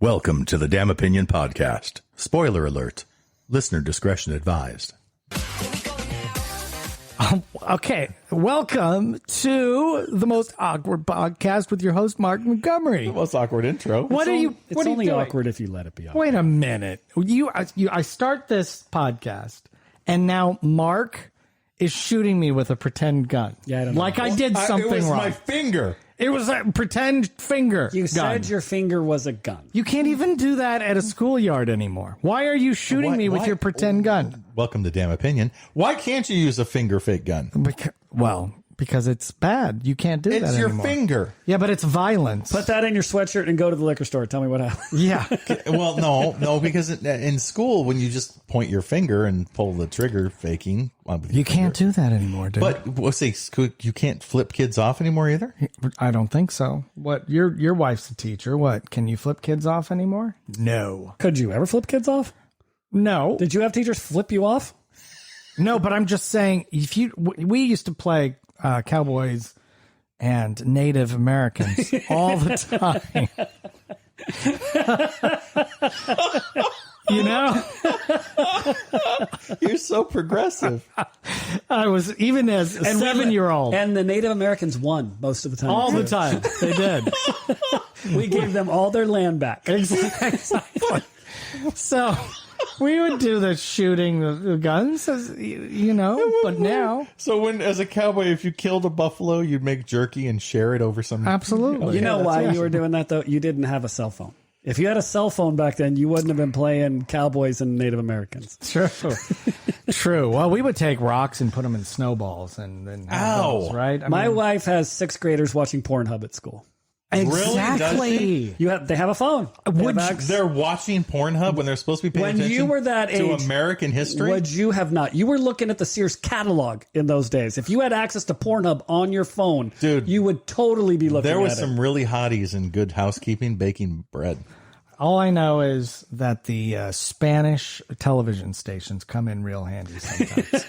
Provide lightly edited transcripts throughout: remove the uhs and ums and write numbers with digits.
Welcome to the Damn Opinion Podcast. Spoiler alert. Listener discretion advised. Okay, welcome to the most awkward podcast with your host, Mark Montgomery. The most awkward intro. What are you? It's what are you only doing? awkward if you let it be awkward. Wait a minute. I start this podcast, and now Mark is shooting me with a pretend gun. Yeah, I don't know. Like I did something it was wrong. my finger. It was a pretend finger You gun. said your finger was a gun. You can't even do that at a schoolyard anymore. Why are you shooting me with your pretend gun? Welcome to Damn Opinion. Why can't you use a finger fake gun? Because it's bad. You can't do that It's anymore. your finger. Yeah, but it's violence. Put that in your sweatshirt and go to the liquor store. Tell me what happened. Yeah. Well, no, because in school, when you just point your finger and pull the trigger faking. You can't do that anymore, dude. But let's say you can't flip kids off anymore either? I don't think so. What? Your wife's a teacher. What? Can you flip kids off anymore? No. Could you ever flip kids off? No. Did you have teachers flip you off? No, but I'm just saying, we used to play cowboys and Native Americans all the time. You know? You're so progressive. I was, even as a 7-year-old. And the Native Americans won most of the time. All the time. They did. We gave them all their land back. Exactly. So we would do the shooting the guns, but now. So when, as a cowboy, if you killed a buffalo, you'd make jerky and share it over some. Absolutely. You know why you were doing that, though? You didn't have a cell phone. If you had a cell phone back then, you wouldn't have been playing cowboys and Native Americans. True. True. Well, we would take rocks and put them in snowballs and then have those, right? My wife has 6th graders watching Pornhub at school. Exactly. They have a phone. They're watching Pornhub when they're supposed to be paying When attention you were that to age, American history? Would you have not? You were looking at the Sears catalog in those days. If you had access to Pornhub on your phone, Dude, you would totally be looking at it. There was some really hotties in Good Housekeeping baking bread. All I know is that the Spanish television stations come in real handy sometimes.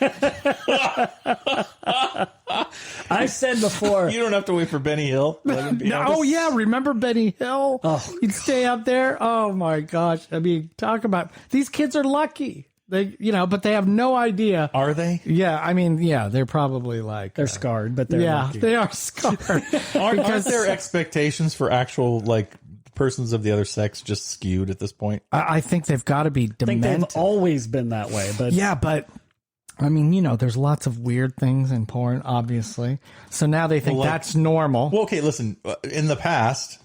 I've said before. You don't have to wait for Benny Hill. Oh, yeah. Remember Benny Hill? Oh, you'd stay up there. Oh, my gosh. I mean, talk about these kids are lucky. They, but they have no idea. Are they? Yeah. I mean, yeah, they're probably like. They're scarred, but they're lucky. They are scarred. Aren't their expectations for actual, persons of the other sex just skewed at this point? I think they've got to be demented. I think they've always been that way. But yeah, but I mean, there's lots of weird things in porn, obviously. So now they think that's normal. Well, okay, listen. In the past,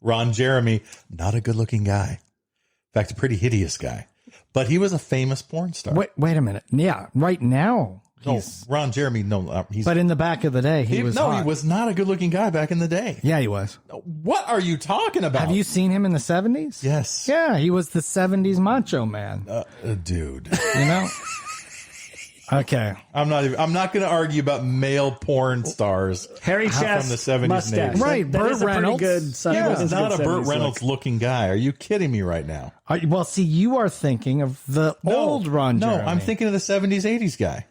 Ron Jeremy, not a good-looking guy. In fact, a pretty hideous guy. But he was a famous porn star. Wait a minute. Yeah, right now. Ron Jeremy, no. But in the back of the day, he was hot. He was not a good-looking guy back in the day. Yeah, he was. What are you talking about? Have you seen him in the 70s? Yes. Yeah, he was the 70s macho man. Dude. Okay. I'm not going to argue about male porn stars. Hairy chest, from the 70s mustache. and 80s. Right, That Burt is a pretty Reynolds. good. He was not a Burt Reynolds looking guy. Are you kidding me right now? Well, see, you are thinking of the old Ron Jeremy. No, I'm thinking of the 70s, 80s guy.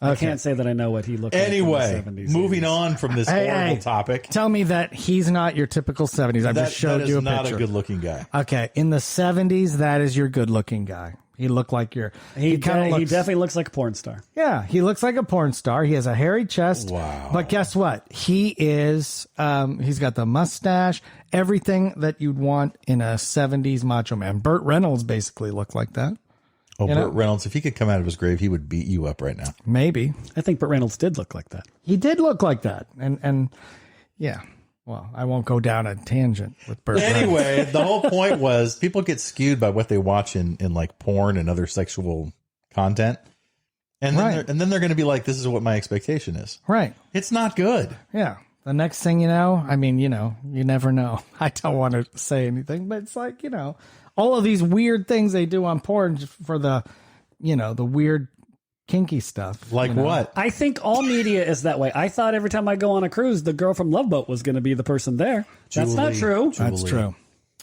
I can't say that I know what he looked like. Anyway, in the 70s, moving 80s. on from this horrible topic. Tell me that he's not your typical 70s. I just showed you a picture. That is not a good-looking guy. Okay, in the 70s, that is your good-looking guy. He looked like He definitely looks like a porn star. Yeah, he looks like a porn star. He has a hairy chest. Wow. But guess what? He is, he's got the mustache, everything that you'd want in a 70s macho man. Burt Reynolds basically looked like that. Oh, Burt Reynolds, if he could come out of his grave, he would beat you up right now. Maybe. I think Burt Reynolds did look like that. He did look like that. And yeah. Well, I won't go down a tangent with Burt Reynolds. Anyway, the whole point was people get skewed by what they watch in porn and other sexual content. And then they're going to be like, this is what my expectation is. Right. It's not good. Yeah. The next thing you know, I mean, you never know. I don't want to say anything, but it's like, all of these weird things they do on porn for the, the weird kinky stuff. Like what? I think all media is that way. I thought every time I go on a cruise, the girl from Love Boat was going to be the person there. That's not true. That's true.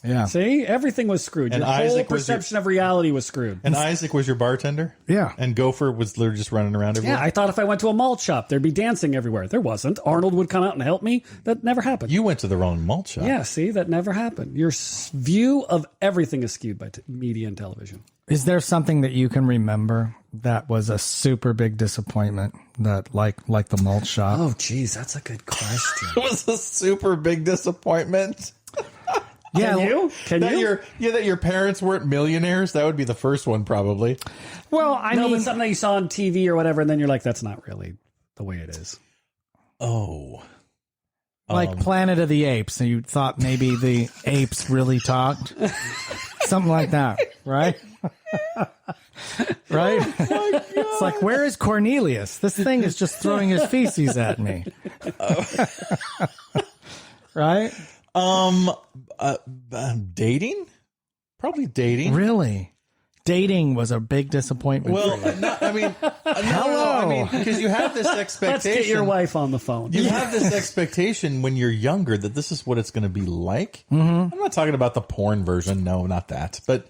Yeah. See, everything was screwed. And Your whole Isaac was perception of reality was screwed. And Isaac was your bartender? Yeah. And Gopher was literally just running around everywhere? Yeah, I thought if I went to a malt shop, there'd be dancing everywhere. There wasn't. Arnold would come out and help me. That never happened. You went to the wrong malt shop. Yeah, see, that never happened. Your view of everything is skewed by media and television. Is there something that you can remember that was a super big disappointment that like the malt shop? Oh, geez, that's a good question. It was a super big disappointment. Yeah. Can you? That your parents weren't millionaires? That would be the first one, probably. Well, I mean, but something that you saw on TV or whatever, and then you're like, that's not really the way it is. Oh. like Planet of the Apes, and you thought maybe the apes really talked. Something like that, right? Right? Oh, it's like, where is Cornelius? This thing is just throwing his feces at me. Right? Dating? Probably dating. Really? Dating was a big disappointment. Well, because you have this expectation. Let's get your wife on the phone. You have this expectation when you're younger that this is what it's going to be like. Mm-hmm. I'm not talking about the porn version. No, not that. But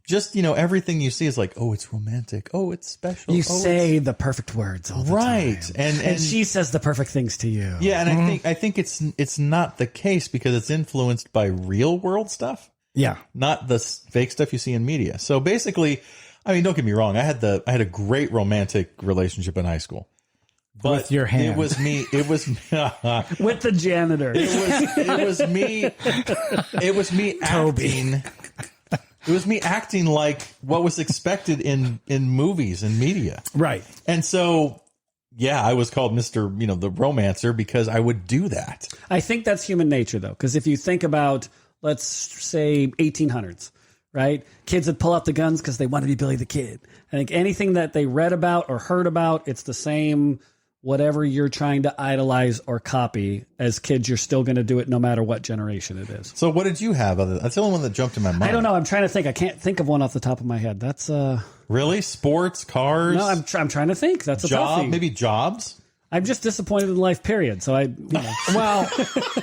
just, everything you see is like, oh, it's romantic. Oh, it's special. You say the perfect words all the time. Right. And she says the perfect things to you. Yeah, and I think it's not the case because it's influenced by real world stuff. Yeah. Not the fake stuff you see in media. So basically, don't get me wrong. I had a great romantic relationship in high school. But with your hand. It was me with the janitor. It was me acting. It was me acting like what was expected in movies and media. Right. And so, yeah, I was called Mr., the romancer because I would do that. I think that's human nature, though, because if you think about, let's say, 1800s, right? Kids would pull out the guns because they want to be Billy the Kid. I think anything that they read about or heard about, it's the same. Whatever you're trying to idolize or copy, as kids, you're still going to do it no matter what generation it is. So what did you have? That's the only one that jumped in my mind. I don't know. I'm trying to think. I can't think of one off the top of my head. That's really sports, cars. No, I'm trying to think. That's a job. toughie. Maybe jobs. I'm just disappointed in life. Period. So Well,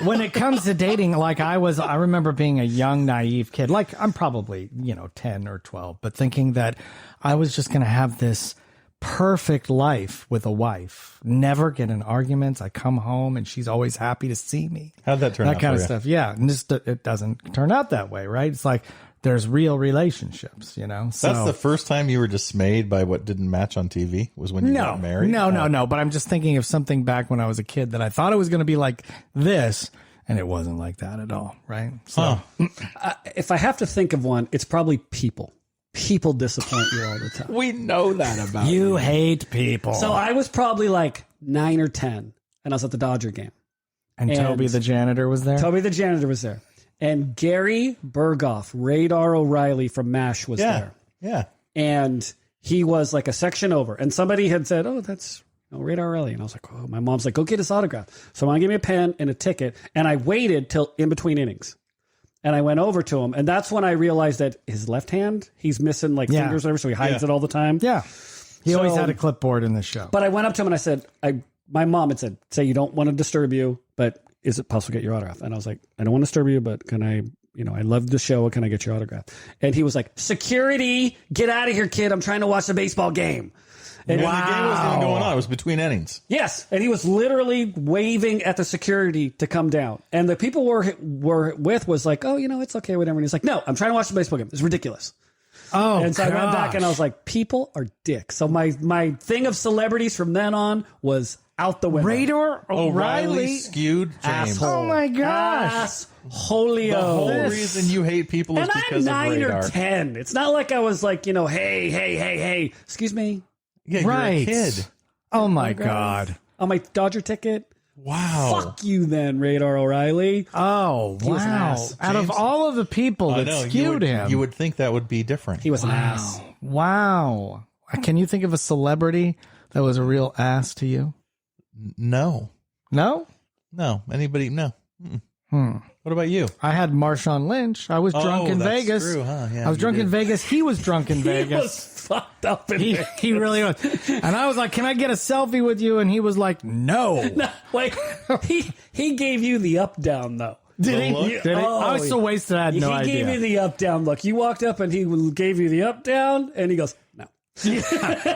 when it comes to dating, like I remember being a young, naive kid. Like I'm probably 10 or 12, but thinking that I was just going to have this perfect life with a wife, never get in arguments. I come home and she's always happy to see me. How'd that turn out? That kind of stuff. Yeah. And it doesn't turn out that way, right? It's like there's real relationships, So that's the first time you were dismayed by what didn't match on TV was when you got married? No. But I'm just thinking of something back when I was a kid that I thought it was going to be like this, and it wasn't like that at all, right? So if I have to think of one, it's probably people. People disappoint you all the time. We know that about you. Hate people. So I was probably like 9 or 10, and I was at the Dodger game. And Toby the janitor was there? Toby the janitor was there. And Gary Berghoff, Radar O'Reilly from MASH was there. Yeah. And he was like a section over. And somebody had said, oh, that's Radar O'Reilly. And I was like, oh, my mom's like, go get his autograph. So mom gave me a pen and a ticket. And I waited till in between innings. And I went over to him, and that's when I realized that his left hand, he's missing fingers or whatever, so he hides it all the time. Yeah. He always had a clipboard in the show. But I went up to him and I said, my mom had said, say you don't want to disturb you, but is it possible to get your autograph? And I was like, I don't want to disturb you, but can I, I love the show. Can I get your autograph? And he was like, security, get out of here, kid. I'm trying to watch the baseball game. And wow. The game wasn't going on. It was between innings. Yes. And he was literally waving at the security to come down. And the people were with was like, oh, it's okay, whatever. And he's like, no, I'm trying to watch the baseball game. It's ridiculous. Oh, and so I went back and I was like, people are dicks. So my thing of celebrities from then on was out the window. Radar O'Reilly skewed James. Asshole. Oh my gosh. Assholio. The whole reason you hate people is because of Radar. And I'm 9 or 10. It's not like I was like, hey. Excuse me. Yeah, right. You're a kid. Oh my God. On my Dodger ticket. Wow. Fuck you then, Radar O'Reilly. Oh, wow. Out of all of the people that skewed him. You would think that would be different. He was an ass. Wow. Can you think of a celebrity that was a real ass to you? No. No? No. Anybody? No. What about you? I had Marshawn Lynch. I was drunk in Vegas. True, huh? Yeah, I was drunk in Vegas. He was drunk in Vegas. He was fucked up in Vegas. He really was. And I was like, can I get a selfie with you? And he was like, no. Wait, he gave you the up down though. Did he? look? Did he? I was so wasted. I had no idea. He gave you the up down look. You walked up and he gave you the up down, and he goes, "No."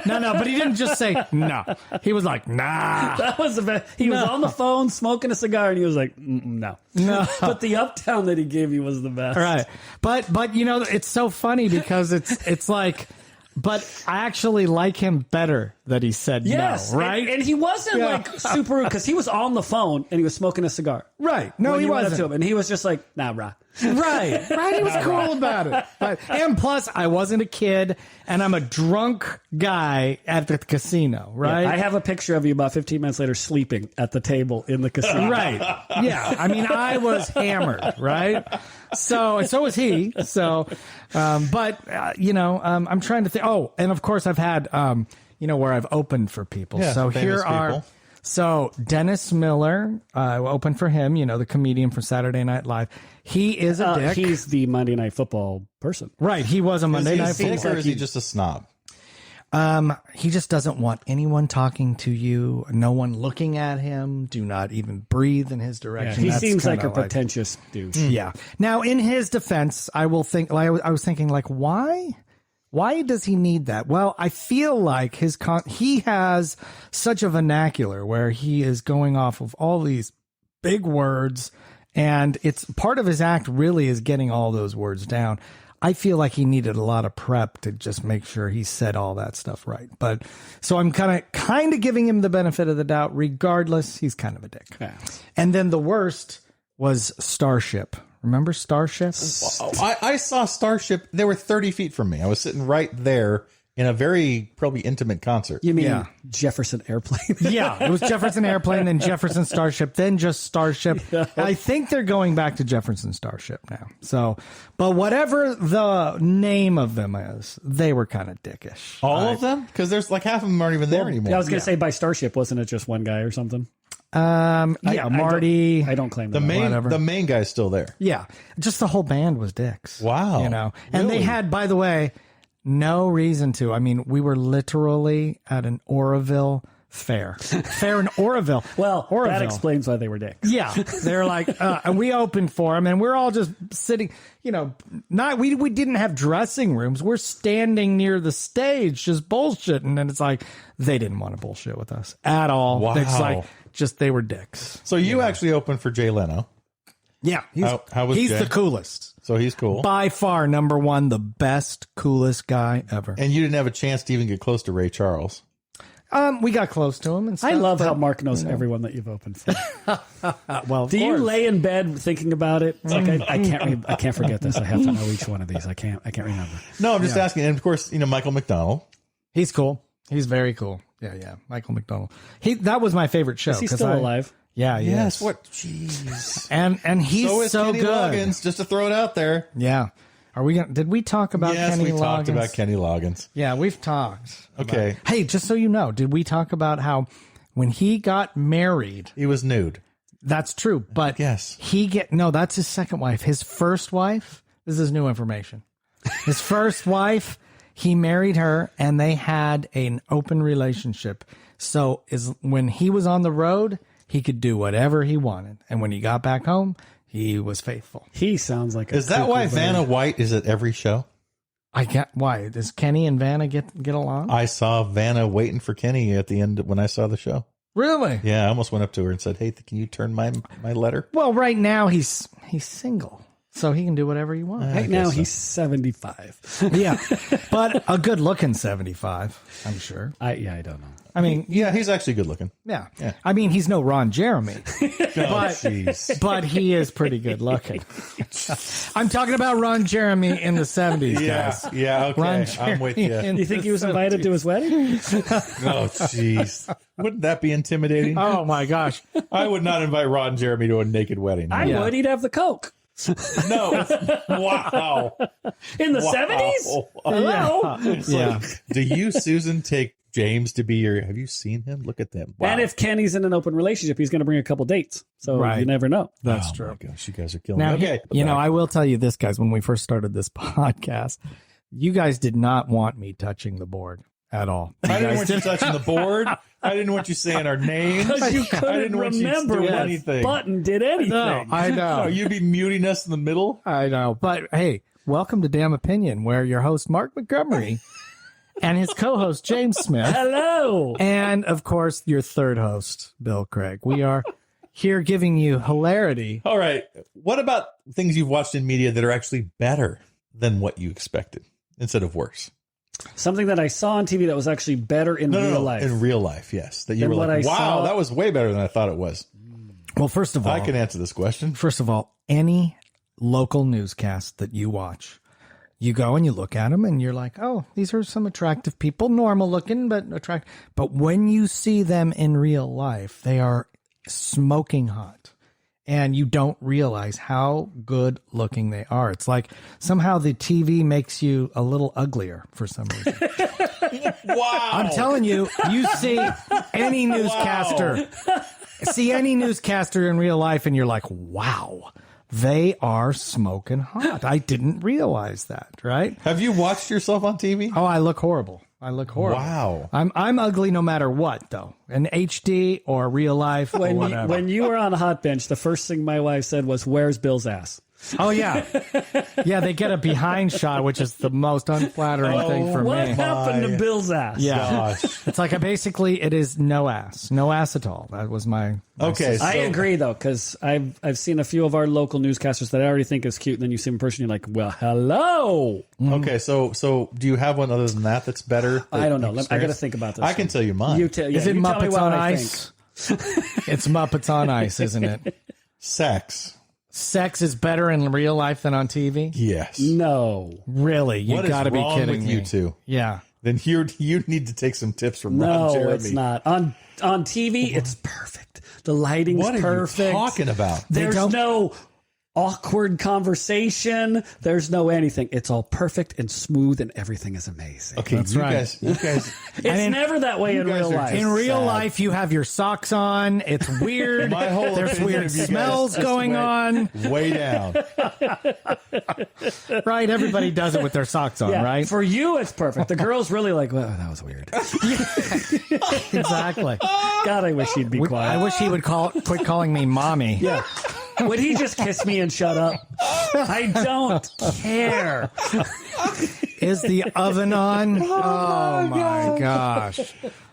No, but he didn't just say no. He was like, nah. That was the best. He was on the phone smoking a cigar, and he was like, "No." But the up down that he gave you was the best. Right. But you know, it's so funny because it's like, but I actually like him better that he said no, right? And he wasn't like super rude because he was on the phone and he was smoking a cigar. Right. No, When he you went up wasn't. to him, and he was just like, "Nah, brah." Right. He was cool about it. Right. And plus, I wasn't a kid, and I'm a drunk guy at the casino, right? I have a picture of you about 15 minutes later sleeping at the table in the casino. Right. Yeah. I mean, I was hammered, right? So was he. So, you know, I'm trying to think. Oh, and of course, I've had, you know, where I've opened for people. Yeah, so famous here are. people. So Dennis Miller, opened for him, you know, the comedian from Saturday Night Live. He is a dick. He's the Monday Night Football person. Right. He was a Monday Night Is he a Football. dick or is he just a snob? He just doesn't want anyone talking to you, no one looking at him, do not even breathe in his direction. He That's seems like a kinda pretentious douche. Yeah. Now, in his defense, I will think, I was thinking, like, why? Why does he need that? Well, I feel like he has such a vernacular where he is going off of all these big words, and it's part of his act really is getting all those words down. I feel like he needed a lot of prep to just make sure he said all that stuff right. But so I'm kind of giving him the benefit of the doubt. Regardless, he's kind of a dick. Yeah. And then the worst was Starship. Remember Starship? I saw Starship. They were 30 feet from me. I was sitting right there in a very probably intimate concert. You mean Yeah. Jefferson Airplane? Yeah, it was Jefferson Airplane, then Jefferson Starship, then just Starship. Yeah. I think they're going back to Jefferson Starship now. So, but whatever the name of them is, they were kind of dickish. All of them? Because there's like half of them aren't even there anymore. I was going to say by Starship, wasn't it just one guy or something? Marty. I don't claim that. The main guy's still there. Yeah, just the whole band was dicks. Wow. You know, and they Really? had, by the way, no reason to. I mean, we were literally at an Oroville fair in Oroville. Well, Oroville. that explains why they were dicks. Yeah, they're like, and we opened for them, and we're all just sitting. You know, we didn't have dressing rooms. We're standing near the stage, just bullshitting, and it's like they didn't want to bullshit with us at all. Wow. It's like just they were dicks. So you actually opened for Jay Leno. Yeah, How was he's Jay? the coolest. So he's cool. By far, number one, the best, coolest guy ever. And you didn't have a chance to even get close to Ray Charles. We got close to him and stuff. I love but- how Mark knows everyone that you've opened for. well, of Do you course. lay in bed thinking about it? It's like I can't forget this. I have to know each one of these. I can't remember. No, I'm just asking. And of course, you know, Michael McDonald. He's cool. He's very cool. Yeah. Michael McDonald. That was my favorite show. Is he 'cause still alive? Yeah, Yes. yes. What? Jeez. And he's So is so Kenny good. Loggins, just to throw it out there. Yeah. Did we talk about Yes, Kenny we Loggins? talked about Kenny Loggins. Yeah, we've talked. Okay. Hey, just so you know, did we talk about how when he got married, He was nude. that's true, but Yes. no, that's his second wife. His first wife, this is new information. His first wife, he married her and they had an open relationship. So when he was on the road, he could do whatever he wanted. And when he got back home, he was faithful. He sounds like a Is that cuckoo why bird. Vanna White is at every show? I get why. Does Kenny and Vanna get along? I saw Vanna waiting for Kenny at the end when I saw the show. Really? Yeah, I almost went up to her and said, "Hey, can you turn my letter?" Well, right now he's single. So he can do whatever he wants. Right now he's 75. Yeah. But a good looking 75, I'm sure. I don't know. I mean, Yeah, he's actually good looking. yeah. I mean, he's no Ron Jeremy, Jeez. but he is pretty good looking. I'm talking about Ron Jeremy in the 70s, guys. Yeah, okay. Ron I'm with Jeremy you. in You think the he was invited to his wedding? Oh, jeez. Wouldn't that be intimidating? Oh my gosh. I would not invite Ron Jeremy to a naked wedding. I would. He'd have the Coke. No. Wow. In the 70s? Hello? It's Yeah. like, do you, Susan, take James to be your... Have you seen him? Look at them. Wow. And if Kenny's in an open relationship, he's going to bring a couple dates. So Right. you never know. That's Oh, true. my gosh, you guys are killing Now, me. Okay. you know, I will tell you this, guys, when we first started this podcast, you guys did not want me touching the board at all. I didn't want you touching the board. I didn't want you saying our names. Because you I couldn't didn't want remember you to do what anything. button did anything. No, I know. No, you'd be muting us in the middle. I know. But hey, welcome to Damn Opinion, where your host, Mark Montgomery, and his co-host, James Smith. Hello. And, of course, your third host, Bill Craig. We are here giving you hilarity. All right. What about things you've watched in media that are actually better than what you expected instead of worse? Something that I saw on TV that was actually better in real life. In real life, yes. That you Than were what like, I wow, saw- that was way better than I thought it was. Well, first of all, I can answer this question. First of all, any local newscast that you watch, you go and you look at them and you're like, oh, these are some attractive people, normal looking, but attractive. But when you see them in real life, they are smoking hot. And you don't realize how good looking they are. It's like somehow the TV makes you a little uglier for some reason. Wow. I'm telling you, you see any newscaster, in real life, and you're like, wow, they are smoking hot. I didn't realize that, right? Have you watched yourself on TV? Oh, I look horrible. Wow. I'm ugly no matter what, though. In HD or real life or whatever. When you were on the hot bench, the first thing my wife said was, "Where's Bill's ass?" Oh, yeah. Yeah, they get a behind shot, which is the most unflattering thing for What me. happened to Bill's ass? Yeah. Gosh. It's like it is no ass. No ass at all. That was my Okay. I so- agree though, because I've seen a few of our local newscasters that I already think is cute, and then you see them in person, you're like, well, hello. Okay, so do you have one other than that that's better? I don't know. that you I got to experienced? think about this. I can tell you mine. Is Is it you tell me Muppets what on I Ice? It's Muppets on Ice, isn't it? Sex. Sex is better in real life than on TV? Yes. think. No, Really? You What is got to be wrong kidding with me. you two? Yeah. Then you need to take some tips from Ron no, Jeremy. it's not. On TV, it's perfect. The lighting's What are perfect. you talking about? There's don't- no awkward conversation. There's no anything. It's all perfect and smooth, and everything is amazing. Okay, That's you right. guys, It's in- never that way in guys real are life. just- In real sad. life, you have your socks on. It's weird. My whole There's opinion weird of you guys smells just going went on. way down. Right? Everybody does it with their socks on, Yeah, right? for you, it's perfect. The girl's really like, well, that was weird. Exactly. God, I wish he'd be quiet. I wish he would quit calling me mommy. Yeah. Would he just kiss me and shut up? I don't care. Is the oven on? Oh my gosh.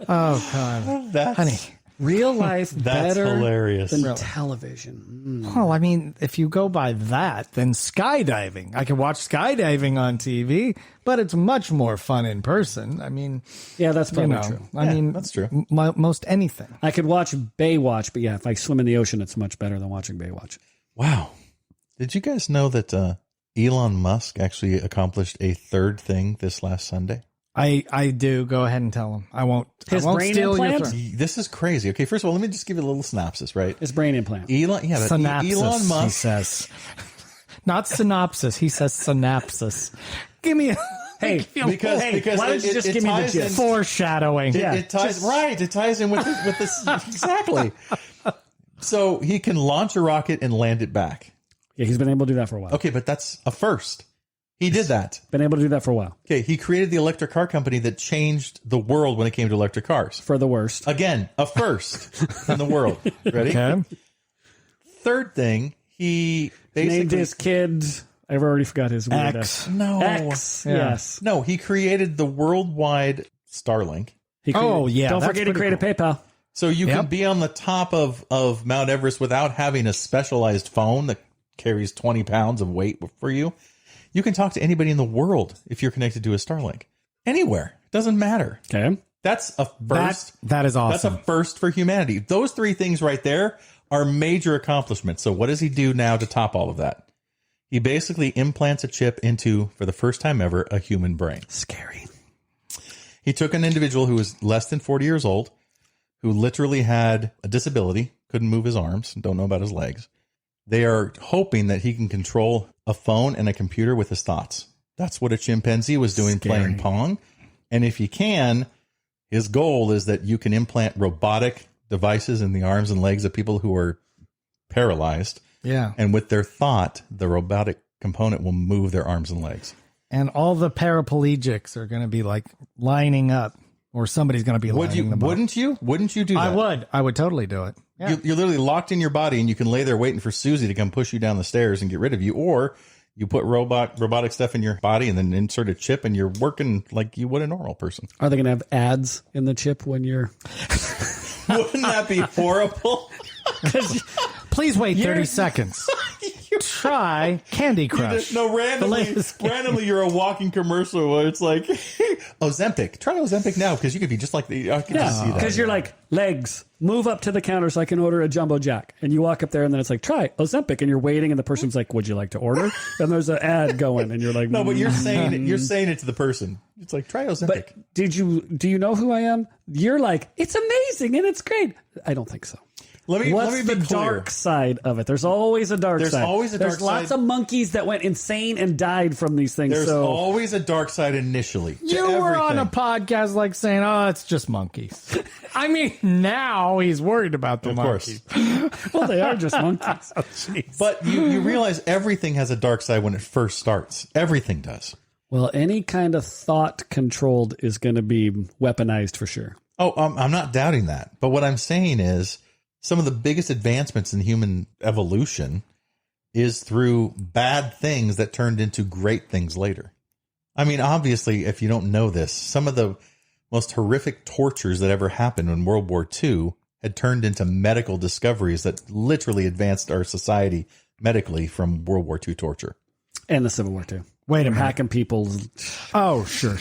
Oh God. That's Honey. Real life That's better hilarious. than Really? television. Well, I mean, if you go by that, then skydiving. I can watch skydiving on TV, but it's much more fun in person. I mean, Yeah, that's you probably know, true. I Yeah, mean, that's true. Most anything. I could watch Baywatch, but yeah, if I swim in the ocean, it's much better than watching Baywatch. Wow. Did you guys know that Elon Musk actually accomplished a third thing this last Sunday? I do. Go ahead and tell him. I won't. His I won't brain steal your implant? throne. This is crazy. Okay, first of all, let me just give you a little synopsis, right? It's brain implant. Elon, yeah, but Synapsis, Elon he Musk. says. Not synopsis. He says synapsis. Give me a Hey, Because why don't you it- just it give me the ties in- gist? foreshadowing. Yeah. It ties right. It ties in with this exactly. So he can launch a rocket and land it back. Yeah, he's been able to do that for a while. Okay, but that's a first. He did that. Been able to do that for a while. Okay, he created the electric car company that changed the world when it came to electric cars. For the worst. Again, a first in the world. Ready? Okay. Third thing, he basically Named his kid. I've already forgot his weird X. no X. Yeah. Yes. no he created the worldwide Starlink. He Oh, yeah, Don't that's forget he pretty created PayPal. So you Yep. can be on the top of Mount Everest without having a specialized phone that carries 20 pounds of weight for you. You can talk to anybody in the world if you're connected to a Starlink. Anywhere. Doesn't matter. Okay. That's a first. That is That's awesome. a first for humanity. Those three things right there are major accomplishments. So what does he do now to top all of that? He basically implants a chip into, for the first time ever, a human brain. Scary. He took an individual who was less than 40 years old, who literally had a disability, couldn't move his arms, don't know about his legs. They are hoping that he can control a phone and a computer with his thoughts. That's what a chimpanzee was doing, playing Pong. And if he can, his goal is that you can implant robotic devices in the arms and legs of people who are paralyzed. Yeah. And with their thought, the robotic component will move their arms and legs. And all the paraplegics are going to be like lining up or somebody's going to be lining them up. Wouldn't you do that? I would totally do it. Yeah. You're literally locked in your body, and you can lay there waiting for Susie to come push you down the stairs and get rid of you, or you put robotic stuff in your body and then insert a chip, and you're working like you would a normal person. Are they going to have ads in the chip when you're... Wouldn't that be horrible? Please wait 30 seconds. Try Candy Crush. Randomly you're a walking commercial where it's like, Ozempic. Try Ozempic now, because you could be just like I can just see that. Because you're like, legs, move up to the counter so I can order a Jumbo Jack. And you walk up there and then it's like, try Ozempic. And you're waiting and the person's like, would you like to order? And there's an ad going and you're like, no, but you're saying it to the person. It's like, try Ozempic. But do you know who I am? You're like, it's amazing and it's great. I don't think so. What's the dark side of it? There's always a dark side. There's lots of monkeys that went insane and died from these things. There's always a dark side initially. You were on a podcast like saying, oh, it's just monkeys. I mean, now he's worried about the monkeys. Well, they are just monkeys. Oh, but you realize everything has a dark side when it first starts. Everything does. Well, any kind of thought controlled is going to be weaponized for sure. Oh, I'm not doubting that. But what I'm saying is, some of the biggest advancements in human evolution is through bad things that turned into great things later. I mean, obviously, if you don't know this, some of the most horrific tortures that ever happened in World War II had turned into medical discoveries that literally advanced our society medically from World War II torture. And the Civil War too. Wait a minute. Hacking people's... Oh, sure.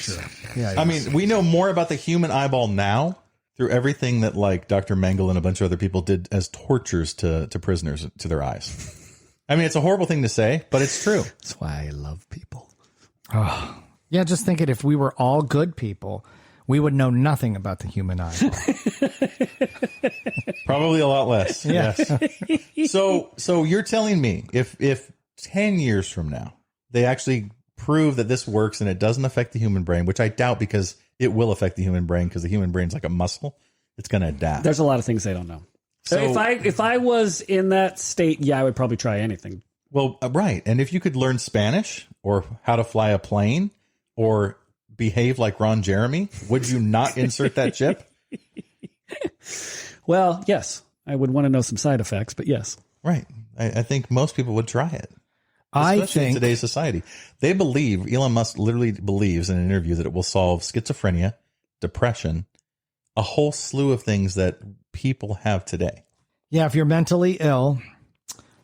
Yeah. I mean, we know more about the human eyeball now through everything that like Dr. Mengele and a bunch of other people did as tortures to prisoners to their eyes. I mean, it's a horrible thing to say, but it's true. That's why I love people. Oh, yeah, just think it. If we were all good people, we would know nothing about the human eyeball. Probably a lot less. Yeah. Yes. So you're telling me if 10 years from now, they actually prove that this works and it doesn't affect the human brain, which I doubt, because it will affect the human brain, because the human brain's like a muscle. It's going to adapt. There's a lot of things they don't know. So if I was in that state, yeah, I would probably try anything. Well, right. And if you could learn Spanish or how to fly a plane or behave like Ron Jeremy, would you not insert that chip? Well, yes. I would want to know some side effects, but yes. Right. I think most people would try it. I Especially in today's society. They believe, Elon Musk literally believes in an interview that it will solve schizophrenia, depression, a whole slew of things that people have today. Yeah, if you're mentally ill,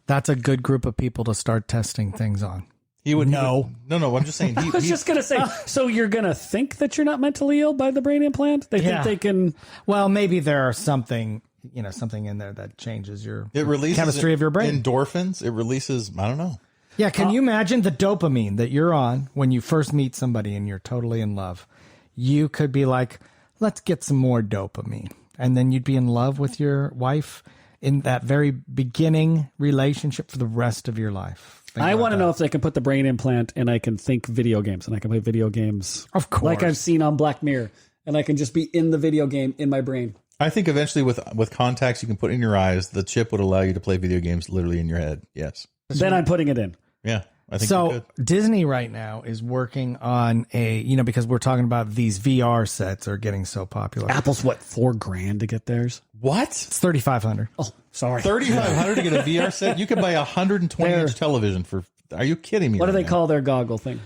that's a good group of people to start testing things on. No, I'm just saying. I was just going to say, so you're going to think that you're not mentally ill by the brain implant? They think they can... Well, maybe there are something in there that changes your releases chemistry of your brain. Endorphins. It releases, I don't know. Yeah, can you imagine the dopamine that you're on when you first meet somebody and you're totally in love? You could be like, let's get some more dopamine. And then you'd be in love with your wife in that very beginning relationship for the rest of your life. I want to know if they can put the brain implant and I can think video games and I can play video games. Of course. Like I've seen on Black Mirror, and I can just be in the video game in my brain. I think eventually with contacts you can put in your eyes, the chip would allow you to play video games literally in your head. Yes. Then I'm putting it in. Yeah, I think so. Disney right now is working on because we're talking about these VR sets are getting so popular. Apple's what, $4,000 to get theirs? What? It's $3,500. Oh, sorry. $3,500 to get a VR set? You could buy a 120-inch television for. Are you kidding me? What do they call their goggle thing?